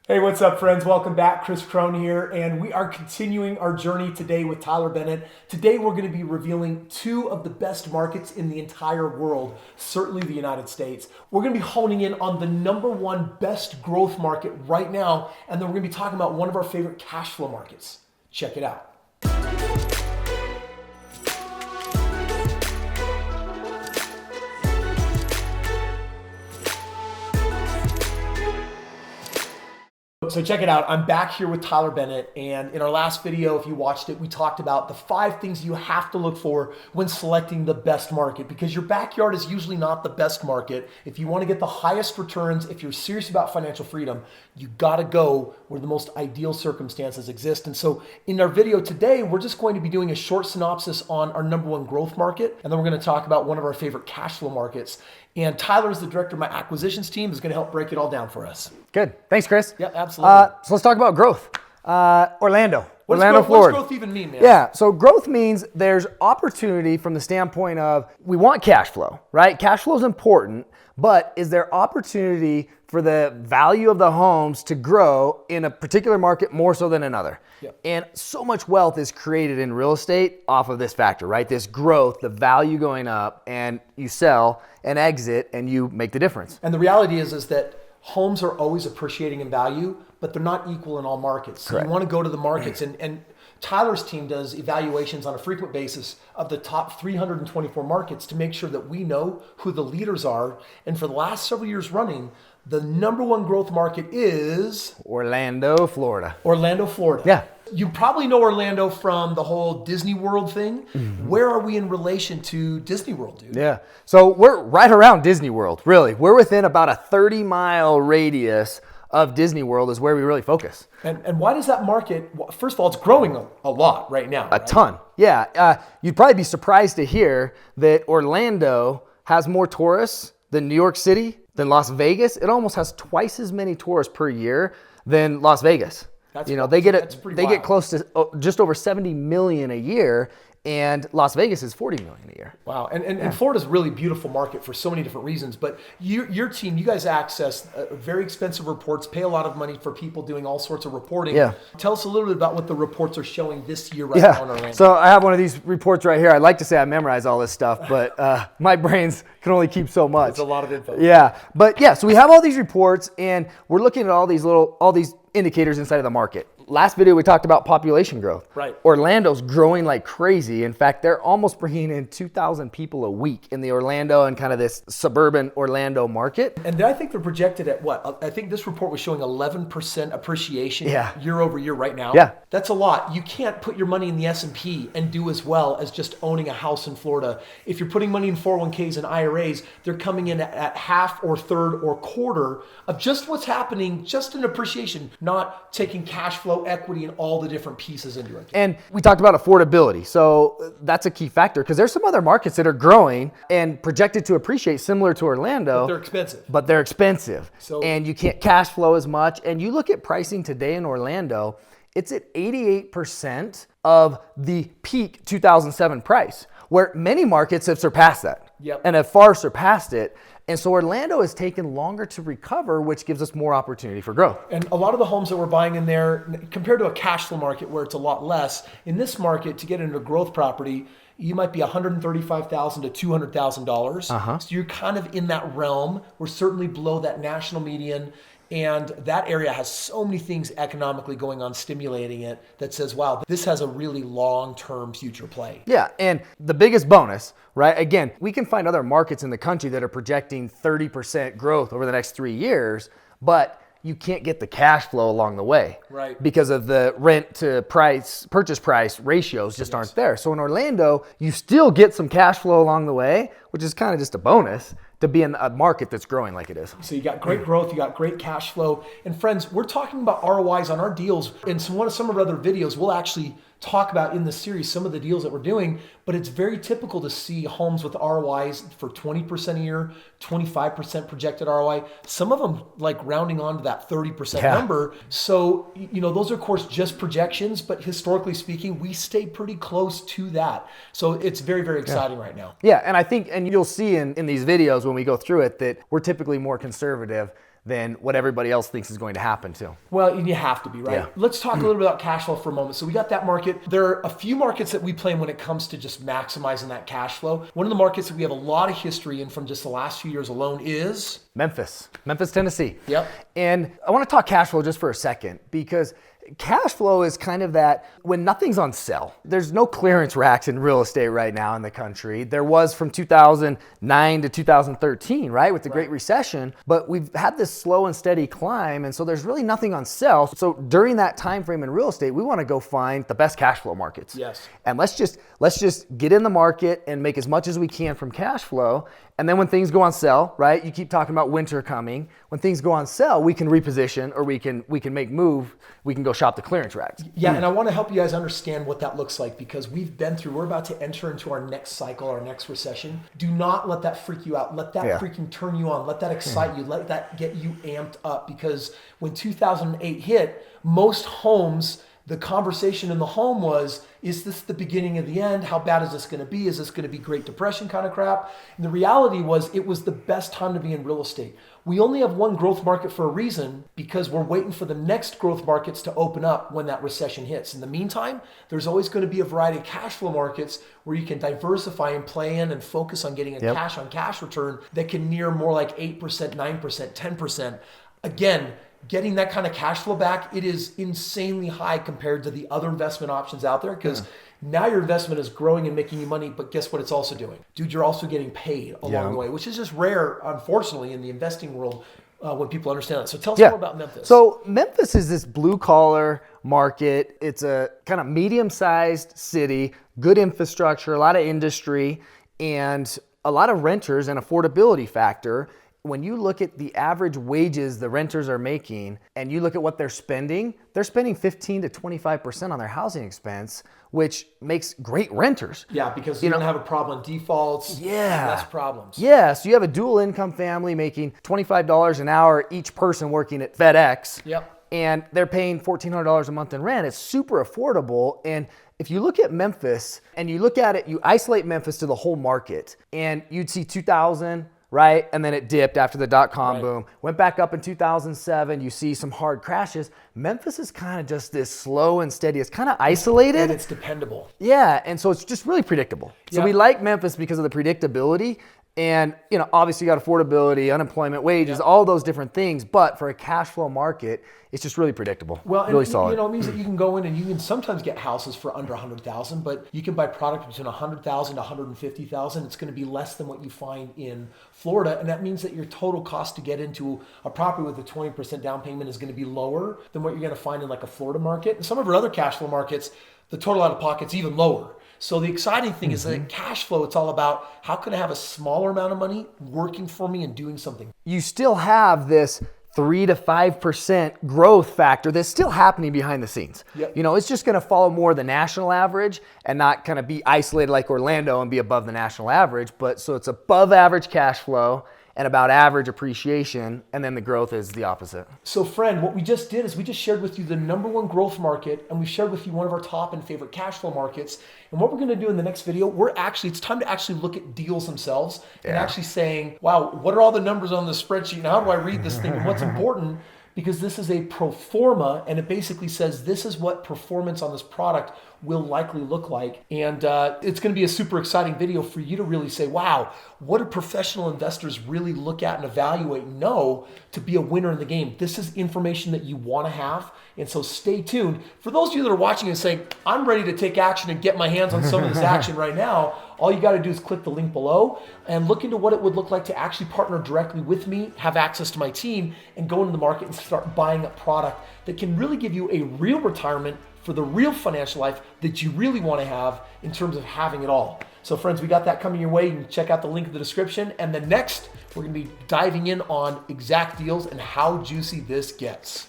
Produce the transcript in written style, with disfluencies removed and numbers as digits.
Hey, what's up, friends? Welcome back. Kris Krohn here, and we are continuing our journey today with Tyler Bennett. Today, we're going to be revealing two of the best markets in the entire world, certainly the United States. We're going to be honing in on the #1 best growth market right now, and then we're going to be talking about one of our favorite cash flow markets. Check it out. So check it out. I'm back here with Tyler Bennett, and in our last video, if you watched it, we talked about the 5 things you have to look for when selecting the best market, because your backyard is usually not the best market. If you want to get the highest returns, if you're serious about financial freedom, you got to go where the most ideal circumstances exist. And so in our video today, we're just going to be doing a short synopsis on our #1 growth market, and then we're going to talk about one of our favorite cash flow markets. And Tyler is the director of my acquisitions team, is going to help break it all down for us. Good. Thanks, Kris. Yeah, absolutely. So let's talk about growth. Orlando, What Florida. does growth even mean, man? Yeah, so growth means there's opportunity from the standpoint of we want cash flow, right? Cash flow is important, but is there opportunity for the value of the homes to grow in a particular market more so than another? Yep. And so much wealth is created in real estate off of this factor, right? This growth, the value going up, and you sell and exit and you make the difference. And the reality is that homes are always appreciating in value, but they're not equal in all markets. So you want to go to the markets, and Tyler's team does evaluations on a frequent basis of the top 324 markets to make sure that we know who the leaders are. And for the last several years running, the #1 growth market is Orlando, Florida. Orlando, Florida. Yeah. You probably know Orlando from the whole Disney World thing. Mm-hmm. Where are we in relation to Disney World, dude? Yeah. So we're right around Disney World, really. We're within about a 30-mile radius of Disney World is where we really focus. And why does that market, first of all, it's growing a lot right now. A ton. Yeah. You'd probably be surprised to hear that Orlando has more tourists than New York City, than Las Vegas. It almost has twice as many tourists per year than Las Vegas. They get close to just over 70 million a year, and Las Vegas is 40 million a year. Wow, and Florida's a really beautiful market for so many different reasons, but your team, you guys access very expensive reports, pay a lot of money for people doing all sorts of reporting. Yeah. Tell us a little bit about what the reports are showing this year right now in Orlando. So I have one of these reports right here. I'd like to say I memorize all this stuff, but my brains can only keep so much. It's a lot of info. Yeah, but yeah, so we have all these reports, and we're looking at all these indicators inside of the market. Last video, we talked about population growth. Right. Orlando's growing like crazy. In fact, they're almost bringing in 2,000 people a week in the Orlando and kind of this suburban Orlando market. And I think they're projected at what? I think this report was showing 11% appreciation year over year right now. Yeah. That's a lot. You can't put your money in the S&P and do as well as just owning a house in Florida. If you're putting money in 401ks and IRAs, they're coming in at half or third or quarter of just what's happening, just in appreciation, not taking cash flow, equity, and all the different pieces into it. And we talked about affordability. So that's a key factor because there's some other markets that are growing and projected to appreciate similar to Orlando. But they're expensive. And you can't cash flow as much. And you look at pricing today in Orlando, it's at 88% of the peak 2007 price, where many markets have surpassed that and have far surpassed it. And so Orlando has taken longer to recover, which gives us more opportunity for growth. And a lot of the homes that we're buying in there, compared to a cash flow market where it's a lot less, in this market, to get into a growth property, you might be $135,000 to $200,000. So you're kind of in that realm. We're certainly below that national median. And that area has so many things economically going on, stimulating it, that says, wow, this has a really long-term future play. Yeah, and the biggest bonus, right? Again, we can find other markets in the country that are projecting 30% growth over the next 3 years, but you can't get the cash flow along the way. Right. Because of the rent to purchase price ratios just aren't there. So in Orlando, you still get some cash flow along the way, which is kind of just a bonus to be in a market that's growing like it is. So you got great growth, you got great cash flow. And friends, we're talking about ROIs on our deals. In some of our other videos, we'll actually talk about in the series some of the deals that we're doing, but it's very typical to see homes with ROIs for 20% a year, 25% projected ROI, some of them like rounding on to that 30% number. So, those are of course just projections, but historically speaking, we stay pretty close to that. So it's very, very exciting right now. Yeah, and I think, and you'll see in these videos when we go through it, that we're typically more conservative than what everybody else thinks is going to happen too. Well, you have to be, right? Yeah. Let's talk a little bit about cash flow for a moment. So we got that market. There are a few markets that we play in when it comes to just maximizing that cash flow. One of the markets that we have a lot of history in from just the last few years alone is Memphis, Tennessee. Yep. And I want to talk cash flow just for a second, because cash flow is kind of that when nothing's on sale. There's no clearance racks in real estate right now in the country. There was from 2009 to 2013, right, with the Great Recession. But we've had this slow and steady climb, and so there's really nothing on sale. So during that time frame in real estate, we want to go find the best cash flow markets. Yes. And let's just get in the market and make as much as we can from cash flow. And then when things go on sale, right? You keep talking about winter coming. When things go on sale, we can reposition, or we can make move. We can go shop the clearance racks. Yeah, and I want to help you guys understand what that looks like, because we're about to enter into our next cycle, our next recession. Do not let that freak you out. Let that freaking turn you on. Let that excite you. Let that get you amped up, because when 2008 hit, most homes, the conversation in the home was, is this the beginning of the end? How bad is this going to be? Is this going to be Great Depression kind of crap? And the reality was, it was the best time to be in real estate. We only have one growth market for a reason, because we're waiting for the next growth markets to open up when that recession hits. In the meantime, there's always going to be a variety of cash flow markets where you can diversify and play in and focus on getting a cash on cash return that can near more like 8%, 9%, 10%. Again, getting that kind of cash flow back, it is insanely high compared to the other investment options out there, because now your investment is growing and making you money, but guess what it's also doing? Dude, you're also getting paid along the way, which is just rare, unfortunately, in the investing world when people understand that. So tell us more about Memphis. So Memphis is this blue collar market. It's a kind of medium-sized city, good infrastructure, a lot of industry, and a lot of renters and affordability factor. When you look at the average wages the renters are making, and you look at what they're spending 15 to 25% on their housing expense, which makes great renters. Yeah, because you don't have a problem in defaults, less problems. Yeah, so you have a dual income family making $25 an hour, each person working at FedEx. Yep. And they're paying $1,400 a month in rent. It's super affordable. And if you look at Memphis and you look at it, you isolate Memphis to the whole market, and you'd see 2000, right? And then it dipped after the dot-com boom. Went back up in 2007. You see some hard crashes. Memphis is kind of just this slow and steady. It's kind of isolated. And it's dependable. Yeah, and so it's just really predictable. So we like Memphis because of the predictability. And, obviously you got affordability, unemployment, wages, all those different things. But for a cash flow market, it's just really predictable. Well, really solid. It means that you can go in and you can sometimes get houses for under $100,000, but you can buy product between $100,000 to $150,000. It's going to be less than what you find in Florida. And that means that your total cost to get into a property with a 20% down payment is going to be lower than what you're going to find in like a Florida market. And some of our other cash flow markets, the total out of pocket's even lower. So the exciting thing is that cash flow, it's all about how can I have a smaller amount of money working for me and doing something. You still have this 3 to 5% growth factor that's still happening behind the scenes. Yep. It's just going to follow more the national average and not kind of be isolated like Orlando and be above the national average. But so it's above average cash flow and about average appreciation, and then the growth is the opposite. So friend, what we just did is we just shared with you the number one growth market, and we shared with you one of our top and favorite cash flow markets. And what we're going to do in the next video, it's time to actually look at deals themselves and actually saying, wow, what are all the numbers on the spreadsheet, and how do I read this thing, and what's important? Because this is a pro forma, and it basically says this is what performance on this product will likely look like. And it's going to be a super exciting video for you to really say, wow, what do professional investors really look at and evaluate and know to be a winner in the game? This is information that you want to have. And so stay tuned. For those of you that are watching and saying, I'm ready to take action and get my hands on some of this action right now, all you got to do is click the link below and look into what it would look like to actually partner directly with me, have access to my team, and go into the market and start buying a product that can really give you a real retirement for the real financial life that you really want to have in terms of having it all. So friends, we got that coming your way. You can check out the link in the description. And then next, we're going to be diving in on exact deals and how juicy this gets.